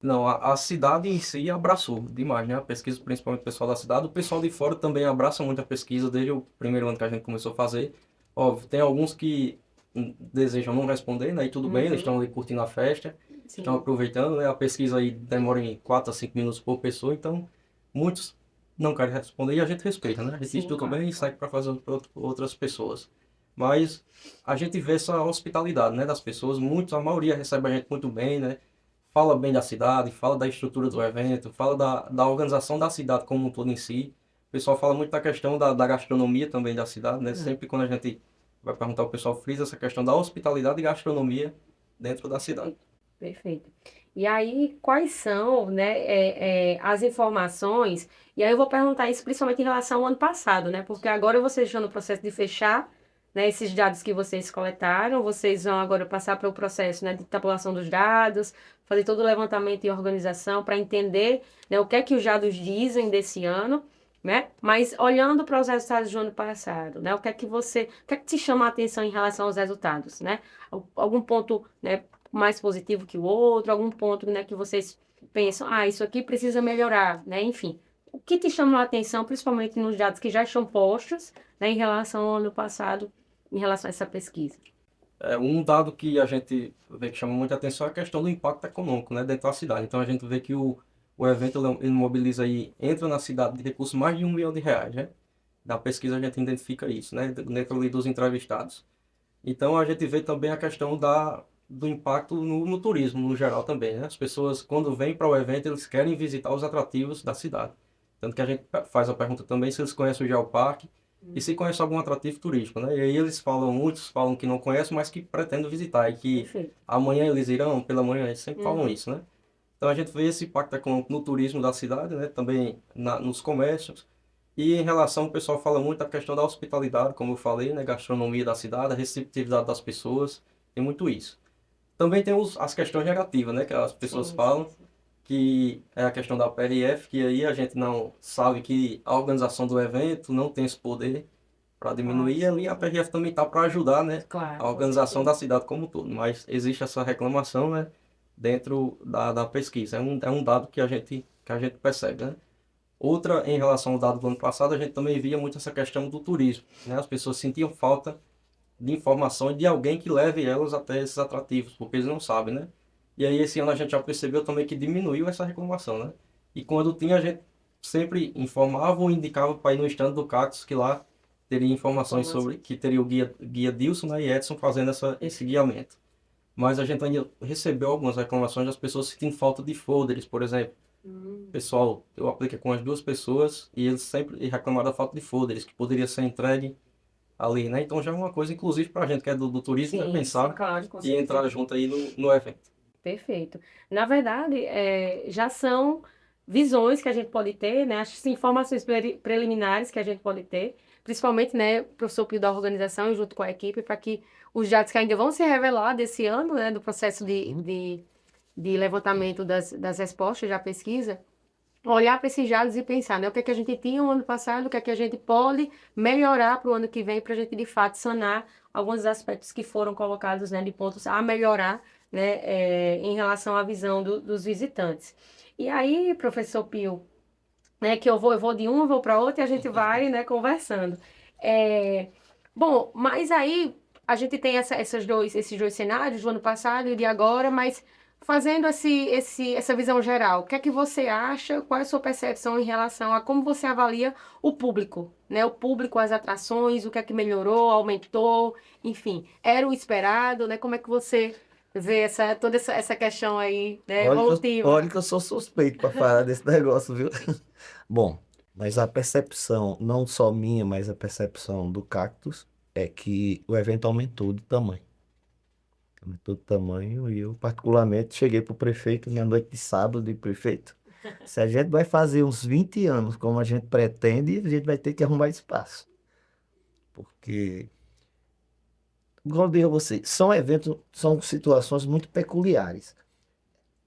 Speaker 3: Não, a cidade em si abraçou demais, né? A pesquisa, principalmente o pessoal da cidade. O pessoal de fora também abraça muito a pesquisa desde o primeiro ano que a gente começou a fazer. Óbvio, tem alguns que desejam não responder, né? E tudo bem, eles
Speaker 1: Uhum,
Speaker 3: estão ali curtindo a festa, estão
Speaker 1: sim,
Speaker 3: aproveitando, né? A pesquisa aí demora em 4 a 5 minutos por pessoa, então muitos não querem responder e a gente respeita, né? A gente diz
Speaker 1: sim,
Speaker 3: tudo
Speaker 1: claro.
Speaker 3: bem e segue para fazer para outras pessoas. Mas a gente vê essa hospitalidade, né? Das pessoas, muitos, a maioria recebe a gente muito bem, né? Fala bem da cidade, fala da estrutura do evento, fala da organização da cidade como um todo em si. O pessoal fala muito da questão da gastronomia também da cidade, né?
Speaker 1: Uhum.
Speaker 3: Sempre quando a gente vai perguntar, o pessoal frisa essa questão da hospitalidade e gastronomia dentro da cidade.
Speaker 1: Perfeito. E aí, quais são, né, as informações? E aí eu vou perguntar isso principalmente em relação ao ano passado, né? Porque agora vocês estão no processo de fechar, né, esses dados que vocês coletaram, vocês vão agora passar para o processo, né, de tabulação dos dados, fazer todo o levantamento e organização para entender, né, o que é que os dados dizem desse ano, né? Mas olhando para os resultados do ano passado, né? O que é que te chama a atenção em relação aos resultados, né? Algum ponto, né, mais positivo que o outro, algum ponto, né, que vocês pensam, isso aqui precisa melhorar, né? Enfim, o que te chama a atenção, principalmente nos dados que já estão postos, né, em relação ao ano passado, em relação a essa pesquisa?
Speaker 3: Um dado que a gente vê que chama muita atenção é a questão do impacto econômico, né, dentro da cidade. Então a gente vê que o evento ele mobiliza aí, entra na cidade de recursos mais de R$ 1 milhão, né? Na pesquisa a gente identifica isso, né, dentro ali dos entrevistados. Então a gente vê também a questão do impacto no turismo, no geral também, né? As pessoas, quando vêm para o evento, eles querem visitar os atrativos da cidade. Tanto que a gente faz a pergunta também se eles conhecem o Geoparque e se conhecem algum atrativo turístico, né? E aí eles falam, muitos falam que não conhecem, mas que pretendem visitar e que
Speaker 1: Perfeito.
Speaker 3: amanhã eles irão, pela manhã, eles sempre falam
Speaker 1: Uhum.
Speaker 3: isso, né? Então a gente vê esse impacto econômico no turismo da cidade, né? Também nos comércios. E em relação, o pessoal fala muito da questão da hospitalidade, como eu falei, né? Gastronomia da cidade, a receptividade das pessoas, tem muito isso. Também tem as questões negativas, né? Que as pessoas
Speaker 1: Sim, sim,
Speaker 3: falam,
Speaker 1: sim.
Speaker 3: que é a questão da PRF, que aí a gente não sabe que a organização do evento não tem esse poder para diminuir, e
Speaker 1: Sim,
Speaker 3: ali a
Speaker 1: sim.
Speaker 3: PRF também está para ajudar, né?
Speaker 1: Claro,
Speaker 3: A
Speaker 1: com
Speaker 3: organização
Speaker 1: certeza.
Speaker 3: da cidade como um todo. Mas existe essa reclamação, né? Dentro da pesquisa. É um dado que a gente percebe, né? Outra, em relação ao dado do ano passado, a gente também via muito essa questão do turismo, né? As pessoas sentiam falta de informação e de alguém que leve elas até esses atrativos, porque eles não sabem, né? E aí esse ano a gente já percebeu também que diminuiu essa reclamação, né? E quando tinha, a gente sempre informava ou indicava para ir no stand do Cactus, que lá teria informações sobre,
Speaker 1: Informações.
Speaker 3: que teria o guia Dilson, né, e Edson fazendo esse
Speaker 1: Perfeito.
Speaker 3: guiamento. Mas a gente ainda recebeu algumas reclamações das pessoas sentindo falta de folders, por exemplo.
Speaker 1: Hum,
Speaker 3: Pessoal, eu apliquei com as duas pessoas e eles sempre reclamaram da falta de folders, que poderia ser entregue ali, né? Então já é uma coisa, inclusive, para a gente que é do turismo, né?
Speaker 1: sim, sim,
Speaker 3: Pensar
Speaker 1: claro, com
Speaker 3: e entrar
Speaker 1: certeza.
Speaker 3: junto aí no evento.
Speaker 1: Perfeito. Na verdade, já são visões que a gente pode ter, né? As informações preliminares que a gente pode ter, principalmente, né, professor Pio da organização, junto com a equipe, para que os dados que ainda vão ser revelados esse ano, né, do processo de levantamento das respostas da pesquisa, olhar para esses dados e pensar, né, o que é que a gente tinha no ano passado, o que é que a gente pode melhorar para o ano que vem, para a gente, de fato, sanar alguns aspectos que foram colocados, né, de pontos a melhorar, né, em relação à visão dos visitantes. E aí, professor Pio, né, que eu vou de um, vou para outro e a gente vai, né, conversando. É, bom, mas aí a gente tem esses dois cenários, do ano passado e de agora, mas fazendo essa visão geral, o que é que você acha? Qual é a sua percepção em relação a como você avalia o público, né? O público, as atrações, o que é que melhorou, aumentou, enfim, era o esperado, né? Como é que você vê toda essa questão aí, né, evolutiva?
Speaker 2: Olha que eu sou suspeito para falar desse negócio, viu? Bom, mas a percepção, não só minha, mas a percepção do Cactus, é que o evento aumentou de tamanho. Aumentou de tamanho e eu, particularmente, cheguei para o prefeito na noite de sábado, e prefeito, se a gente vai fazer uns 20 anos como a gente pretende, a gente vai ter que arrumar espaço. Porque, como eu digo a você, são eventos, são situações muito peculiares.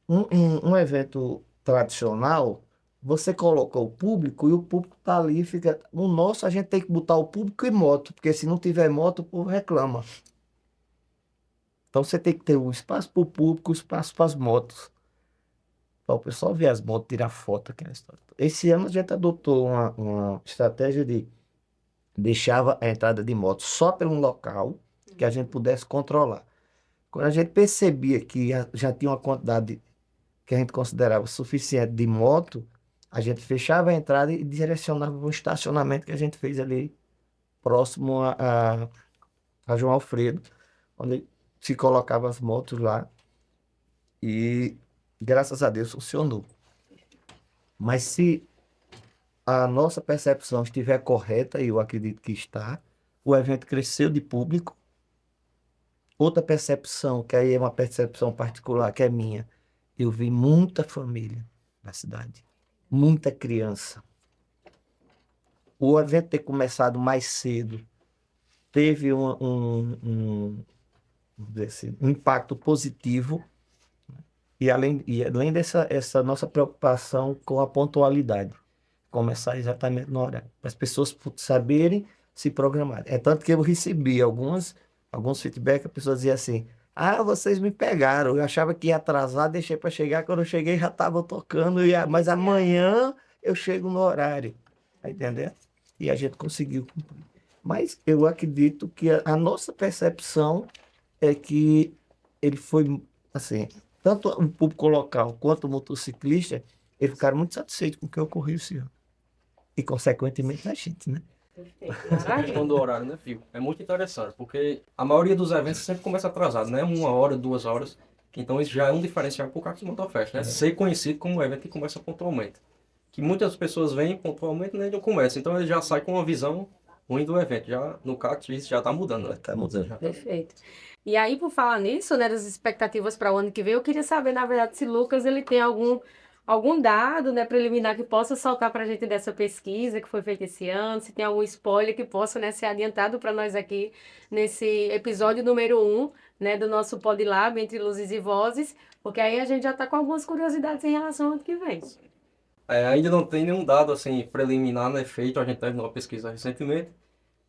Speaker 2: Um evento tradicional, você coloca o público e o público tá ali, fica. No nosso, a gente tem que botar o público e moto, porque se não tiver moto, o povo reclama. Então você tem que ter um espaço para o público, um espaço para as motos. Para o pessoal ver as motos, tirar foto, aquela história. Esse ano a gente adotou uma estratégia de deixava a entrada de moto só pelo local que a gente pudesse controlar. Quando a gente percebia que já tinha uma quantidade que a gente considerava suficiente de moto, a gente fechava a entrada e direcionava para um estacionamento que a gente fez ali próximo a João Alfredo, onde se colocava as motos lá e graças a Deus funcionou. Mas se a nossa percepção estiver correta, e eu acredito que está, o evento cresceu de público. Outra percepção, que aí é uma percepção particular, que é minha, eu vi muita família na cidade, muita criança. O evento ter começado mais cedo teve vamos dizer assim, um impacto positivo, e além dessa essa nossa preocupação com a pontualidade, começar exatamente no horário, para as pessoas saberem se programar. É tanto que eu recebi alguns feedbacks, a pessoa dizia assim, ah, vocês me pegaram, eu achava que ia atrasar, deixei para chegar, quando eu cheguei já estava tocando, mas amanhã eu chego no horário, tá entendendo? E a gente conseguiu cumprir. Mas eu acredito que a nossa percepção é que ele foi, assim, tanto o público local quanto o motociclista, eles ficaram muito satisfeitos com o que ocorreu esse ano. E, consequentemente, a gente, né?
Speaker 1: Perfeito,
Speaker 3: Essa questão
Speaker 1: maravilha.
Speaker 3: do horário, né, Fio? É muito interessante, porque a maioria dos eventos sempre começa atrasado, né? 1 hora, 2 horas. Então isso já é um diferencial para o Cactus Motofest, né? Ser conhecido como um evento que começa pontualmente. Que muitas pessoas vêm pontualmente e nem não começam. Então ele já sai com uma visão ruim do evento. Já no Cactus isso já está mudando, né?
Speaker 2: Tá mudando.
Speaker 3: Já tá-
Speaker 1: Perfeito. E aí, por falar nisso, né, das expectativas para o ano que vem, eu queria saber, na verdade, se Lucas ele tem algum dado, né, preliminar que possa soltar para a gente dessa pesquisa que foi feita esse ano, se tem algum spoiler que possa, né, ser adiantado para nós aqui nesse episódio número 1, né, do nosso PodLab, Entre Luzes e Vozes, porque aí a gente já está com algumas curiosidades em relação ao ano que vem.
Speaker 3: Ainda não tem nenhum dado assim preliminar, né, feito. A gente terminou a pesquisa recentemente.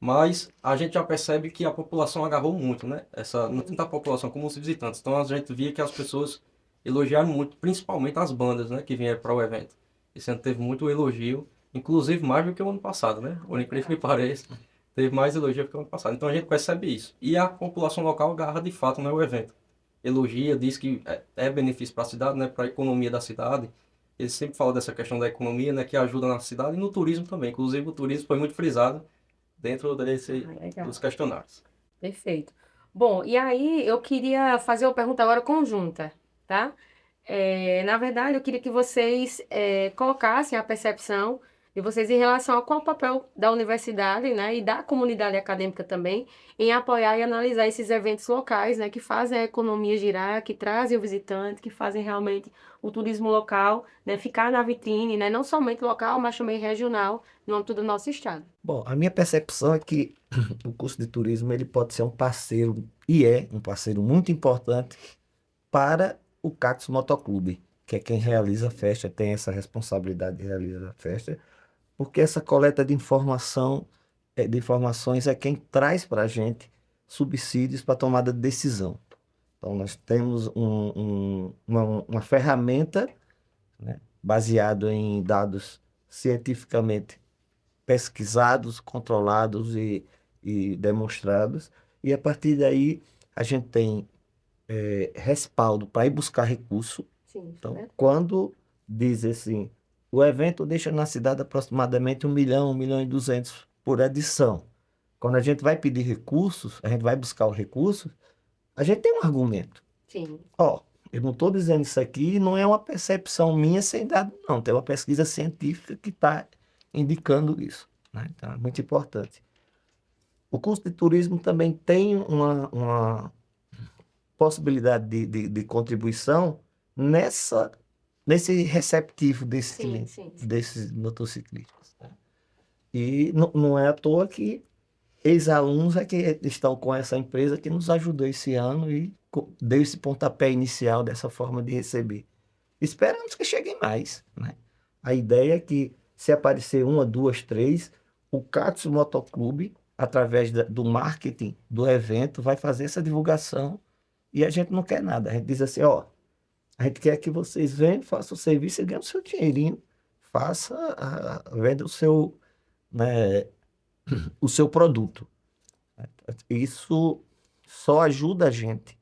Speaker 3: Mas a gente já percebe que a população agarrou muito, né? Não tanto a população como os visitantes. Então a gente via que as pessoas elogiaram muito, principalmente as bandas, né, que vieram para o evento. Esse ano teve muito elogio, inclusive mais do que o ano passado, né? Por incrível que pareça, teve mais elogio do que o ano passado. Então a gente percebe isso. E a população local agarra de fato, né, o evento. Elogia, diz que é benefício para a cidade, né, para a economia da cidade. Eles sempre falam dessa questão da economia, né, que ajuda na cidade e no turismo também. Inclusive o turismo foi muito frisado dentro
Speaker 1: Legal.
Speaker 3: dos questionários.
Speaker 1: Perfeito. Bom, e aí eu queria fazer uma pergunta agora conjunta, tá? Na verdade, eu queria que vocês colocassem a percepção de vocês em relação a qual o papel da universidade, né, e da comunidade acadêmica também em apoiar e analisar esses eventos locais, né, que fazem a economia girar, que trazem o visitante, que fazem realmente o turismo local, né, ficar na vitrine, né, não somente local, mas também regional, no âmbito do nosso estado.
Speaker 2: Bom, a minha percepção é que o curso de turismo ele pode ser um parceiro, e é um parceiro muito importante para o Cactus Motoclube, que é quem realiza a festa, tem essa responsabilidade de realizar a festa, porque essa coleta de informações é quem traz para a gente subsídios para tomada de decisão. Então, nós temos uma ferramenta, né, baseado em dados cientificamente pesquisados, controlados e demonstrados, e a partir daí a gente tem respaldo para ir buscar recurso.
Speaker 1: Sim,
Speaker 2: Então,
Speaker 1: né?
Speaker 2: quando diz assim, o evento deixa na cidade aproximadamente 1.200.000 por edição. Quando a gente vai pedir recursos, a gente vai buscar os recursos, a gente tem um argumento.
Speaker 1: Sim,
Speaker 2: Ó, eu não estou dizendo isso aqui, não é uma percepção minha sem dado, não. Tem uma pesquisa científica que está indicando isso, né? Então, é muito importante. O curso de turismo também tem uma possibilidade de contribuição nesse receptivo
Speaker 1: sim, sim, sim.
Speaker 2: desses motociclistas, né? E não é à toa que ex-alunos é que estão com essa empresa que nos ajudou esse ano e deu esse pontapé inicial dessa forma de receber. Esperamos que cheguem mais, né? A ideia é que, se aparecer uma, duas, três, o Cactus Motoclube, através do marketing do evento, vai fazer essa divulgação e a gente não quer nada. A gente diz assim, ó, a gente quer que vocês venham, façam o serviço e ganhem o seu dinheirinho, venda né, o seu produto. Isso só ajuda a gente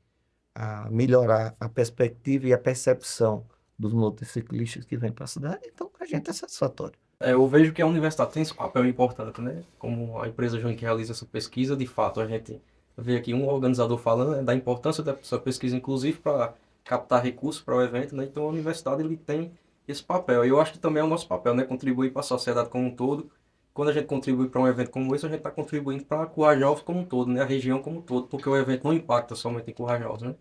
Speaker 2: a melhorar a perspectiva e a percepção dos motociclistas que vêm para a cidade, então para a gente é satisfatório.
Speaker 3: Eu vejo que a universidade tem esse papel importante, né? Como a empresa Joint que realiza essa pesquisa, de fato, a gente vê aqui um organizador falando, né, da importância dessa pesquisa, inclusive para captar recursos para o evento, né? Então a universidade ele tem esse papel. E eu acho que também é o nosso papel, né? Contribuir para a sociedade como um todo. Quando a gente contribui para um evento como esse, a gente está contribuindo para Currajós como um todo, né? A região como um todo, porque o evento não impacta somente em Currajós, né?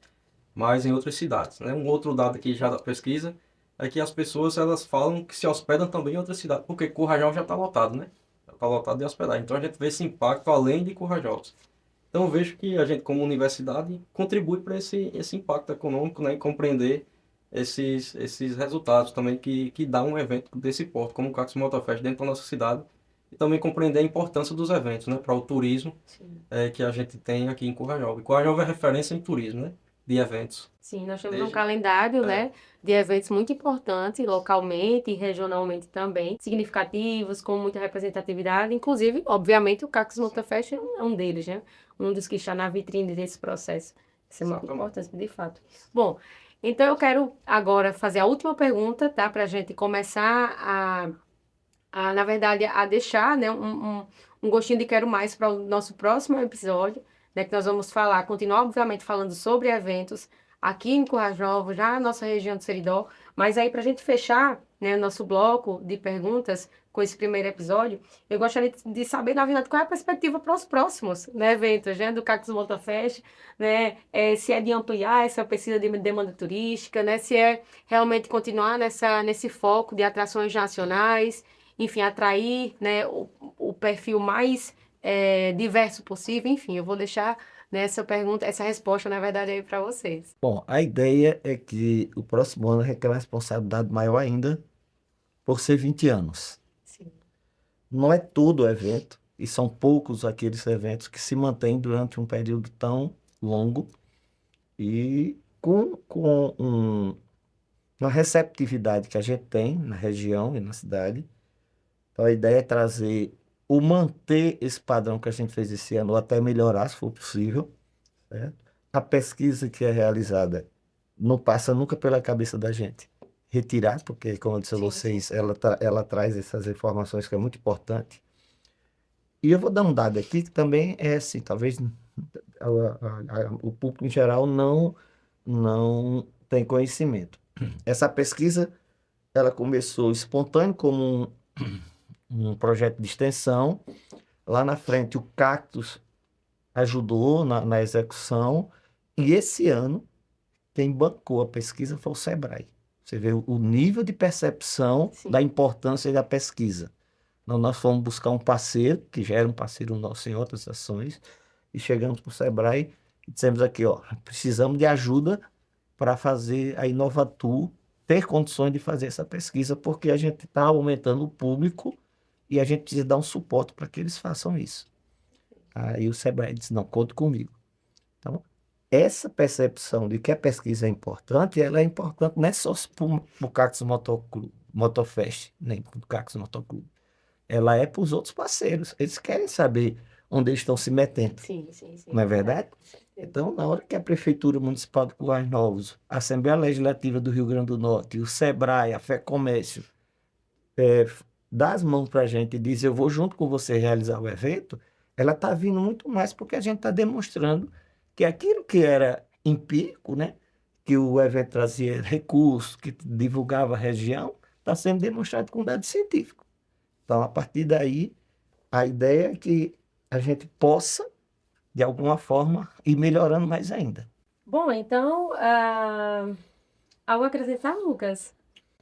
Speaker 3: Mas em outras cidades, né? Um outro dado aqui já da pesquisa é que as pessoas elas falam que se hospedam também em outras cidades, porque Currajal já está lotado, né? Já está lotado de hospedagem. Então a gente vê esse impacto além de Currajal. Então eu vejo que a gente, como universidade, contribui para esse impacto econômico, né? E compreender esses resultados também que dá um evento desse porte, como o Cactus Motofest dentro da nossa cidade. E também compreender a importância dos eventos, né? Para o turismo
Speaker 1: sim.
Speaker 3: que a gente tem aqui em Currajal. E Currajal é referência em turismo, né? De eventos.
Speaker 1: Sim, nós temos um
Speaker 3: Desde,
Speaker 1: calendário,
Speaker 3: é,
Speaker 1: né, de eventos muito importantes, localmente e regionalmente também, significativos, com muita representatividade, inclusive, obviamente, o Cactus Motofest é um deles, né, um dos que está na vitrine desse processo. Isso é muito
Speaker 3: Exatamente.
Speaker 1: importante, de fato. Bom, então eu quero agora fazer a última pergunta, tá, para a gente começar na verdade, a deixar, né, um gostinho de quero mais para o nosso próximo episódio, né, que nós vamos falar, continuar, obviamente, falando sobre eventos aqui em Currais Novos, já na nossa região do Seridó, mas aí para a gente fechar, né, o nosso bloco de perguntas com esse primeiro episódio, eu gostaria de saber, na verdade, qual é a perspectiva para os próximos, né, eventos, né, do Cactus Motofest, né, se é de ampliar essa pesquisa de demanda turística, né, se é realmente continuar nesse foco de atrações nacionais, enfim, atrair, né, o perfil mais diverso possível. Enfim, eu vou deixar nessa pergunta, essa resposta, na verdade, aí para vocês.
Speaker 2: Bom, a ideia é que o próximo ano requer uma responsabilidade maior ainda por ser 20 anos.
Speaker 1: Sim,
Speaker 2: Não é todo o evento, e são poucos aqueles eventos que se mantêm durante um período tão longo e com uma receptividade que a gente tem na região e na cidade. Então, a ideia é trazer ou manter esse padrão que a gente fez esse ano, ou até melhorar, se for possível, certo? A pesquisa que é realizada não passa nunca pela cabeça da gente retirar, porque, como eu disse a
Speaker 1: sim, sim.
Speaker 2: vocês, ela traz essas informações que é muito importante. E eu vou dar um dado aqui que também é assim, talvez o público em geral não tem conhecimento. Essa pesquisa, ela começou espontâneo como um projeto de extensão. Lá na frente, o Cactus ajudou na execução. E esse ano, quem bancou a pesquisa foi o Sebrae. Você vê o nível de percepção
Speaker 1: Sim.
Speaker 2: da importância da pesquisa. Então, nós fomos buscar um parceiro, que já era um parceiro nosso em outras ações, e chegamos para o Sebrae e dissemos aqui, ó, precisamos de ajuda para fazer a Inovatur ter condições de fazer essa pesquisa, porque a gente está aumentando o público e a gente precisa dar um suporte para que eles façam isso. Aí o Sebrae disse, não, conte comigo. Então, essa percepção de que a pesquisa é importante, ela é importante não é só para o Cactus Motofest, nem para o Cactus Motoclube. Ela é para os outros parceiros. Eles querem saber onde eles estão se metendo.
Speaker 1: Sim.
Speaker 2: Não é verdade? Então, na hora que a Prefeitura Municipal de Currais Novos, a Assembleia Legislativa do Rio Grande do Norte, o SEBRAE, a FEComércio, dá as mãos para a gente e diz, eu vou junto com você realizar o evento, ela está vindo muito mais porque a gente está demonstrando que aquilo que era empírico, né, que o evento trazia recursos, que divulgava a região, está sendo demonstrado com dados científicos. Então, a partir daí, a ideia é que a gente possa, de alguma forma, ir melhorando mais ainda.
Speaker 1: Bom, então, algo a acrescentar, Lucas?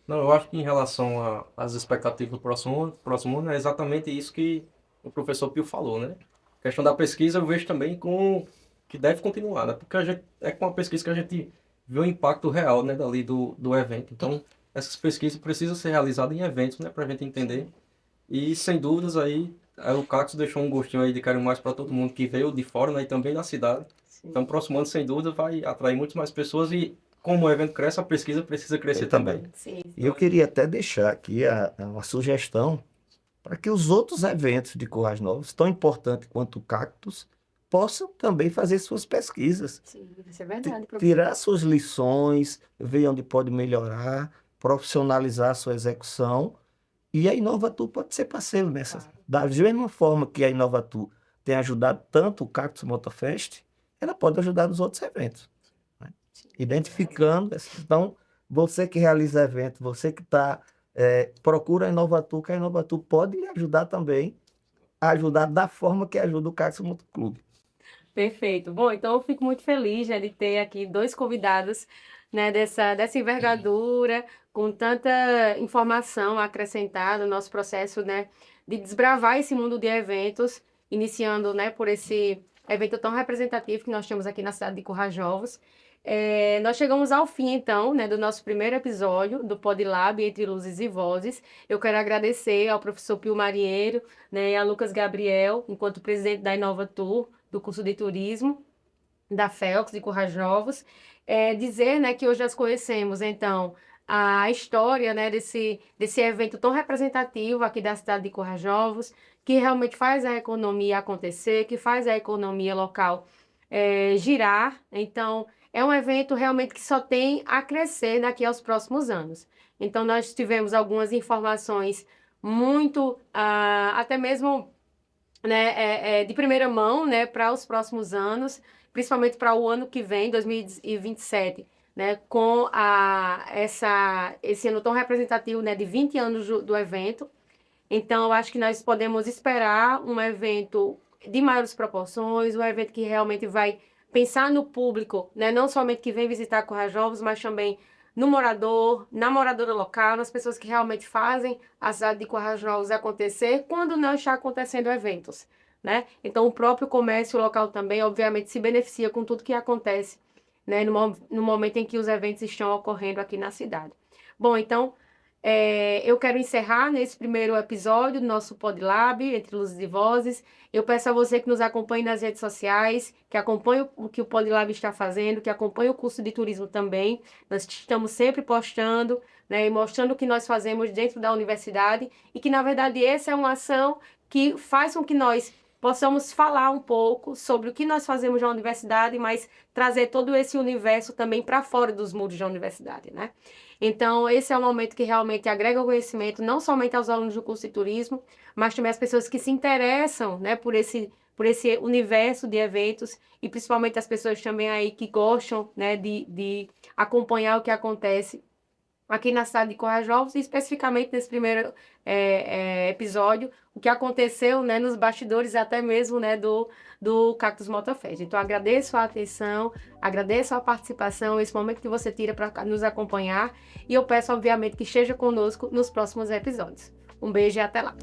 Speaker 3: Não, eu acho que em relação às expectativas do próximo ano, é exatamente isso que o professor Pio falou, né? A questão da pesquisa eu vejo também que deve continuar, né? Porque é com a pesquisa que a gente vê o impacto real, né, dali do evento. Então, essas pesquisas precisam ser realizadas em eventos, né, para a gente entender. E, sem dúvidas, aí, o Cactus deixou um gostinho aí de quero mais para todo mundo que veio de fora, né, e também da cidade.
Speaker 1: Sim.
Speaker 3: Então, o próximo ano, sem dúvida, vai atrair muitas mais pessoas e, como o evento cresce, a pesquisa precisa crescer também.
Speaker 1: Sim.
Speaker 2: E eu queria até deixar aqui uma sugestão para que os outros eventos de Currais Novos, tão importantes quanto o Cactus, possam também fazer suas pesquisas.
Speaker 1: Sim, isso é verdade, professor.
Speaker 2: Tirar suas lições, ver onde pode melhorar, profissionalizar a sua execução. E a Inovatu pode ser parceiro nessa.
Speaker 1: Claro.
Speaker 2: Da mesma forma que a Inovatu tem ajudado tanto o Cactus Motorfest, ela pode ajudar nos outros eventos. Né? Identificando. Então, você que realiza evento, você que procura a Inovatu, que a Inovatu pode lhe ajudar também, a ajudar da forma que ajuda o Cactus Motoclube.
Speaker 1: Perfeito. Bom, então eu fico muito feliz, né, de ter aqui 2 convidados, né, dessa envergadura, com tanta informação acrescentada no nosso processo, né, de desbravar esse mundo de eventos, iniciando, né, por esse evento tão representativo que nós temos aqui na cidade de Currais Novos. Nós chegamos ao fim, então, né, do nosso primeiro episódio do PodLab Entre Luzes e Vozes. Eu quero agradecer ao professor Pio Marinheiro, né, e a Lucas Gabriel, enquanto presidente da Inovatur, do curso de turismo da FELX de Currais Novos, dizer, né, que hoje nós conhecemos, então, a história, né, desse evento tão representativo aqui da cidade de Currais Novos, que realmente faz a economia acontecer, que faz a economia local girar. Então, é um evento realmente que só tem a crescer daqui aos próximos anos. Então, nós tivemos algumas informações muito, até mesmo, né, de primeira mão, né, para os próximos anos, principalmente para o ano que vem, 2027, né, com esse ano tão representativo, né, de 20 anos do evento. Então, eu acho que nós podemos esperar um evento de maiores proporções, um evento que realmente vai pensar no público, né, não somente que vem visitar Currais Novos, mas também no morador, na moradora local, nas pessoas que realmente fazem a cidade de Currais Novos acontecer quando não está acontecendo eventos, né? Então, o próprio comércio local também, obviamente, se beneficia com tudo que acontece, né, no momento em que os eventos estão ocorrendo aqui na cidade. Bom, então, eu quero encerrar nesse primeiro episódio do nosso PodLab, Entre Luzes e Vozes. Eu peço a você que nos acompanhe nas redes sociais, que acompanhe o que o PodLab está fazendo, que acompanhe o curso de turismo também. Nós estamos sempre postando, né, e mostrando o que nós fazemos dentro da universidade e que, na verdade, essa é uma ação que faz com que nós possamos falar um pouco sobre o que nós fazemos na universidade, mas trazer todo esse universo também para fora dos muros da universidade, né? Então, esse é um momento que realmente agrega conhecimento, não somente aos alunos do curso de turismo, mas também às pessoas que se interessam, né, por esse universo de eventos e principalmente as pessoas também aí que gostam, né, de acompanhar o que acontece aqui na cidade de Currais Novos e especificamente nesse primeiro episódio, o que aconteceu, né, nos bastidores até mesmo, né, do Cactus Motorfest. Então, agradeço a atenção, agradeço a participação, esse momento que você tira para nos acompanhar e eu peço, obviamente, que esteja conosco nos próximos episódios. Um beijo e até lá!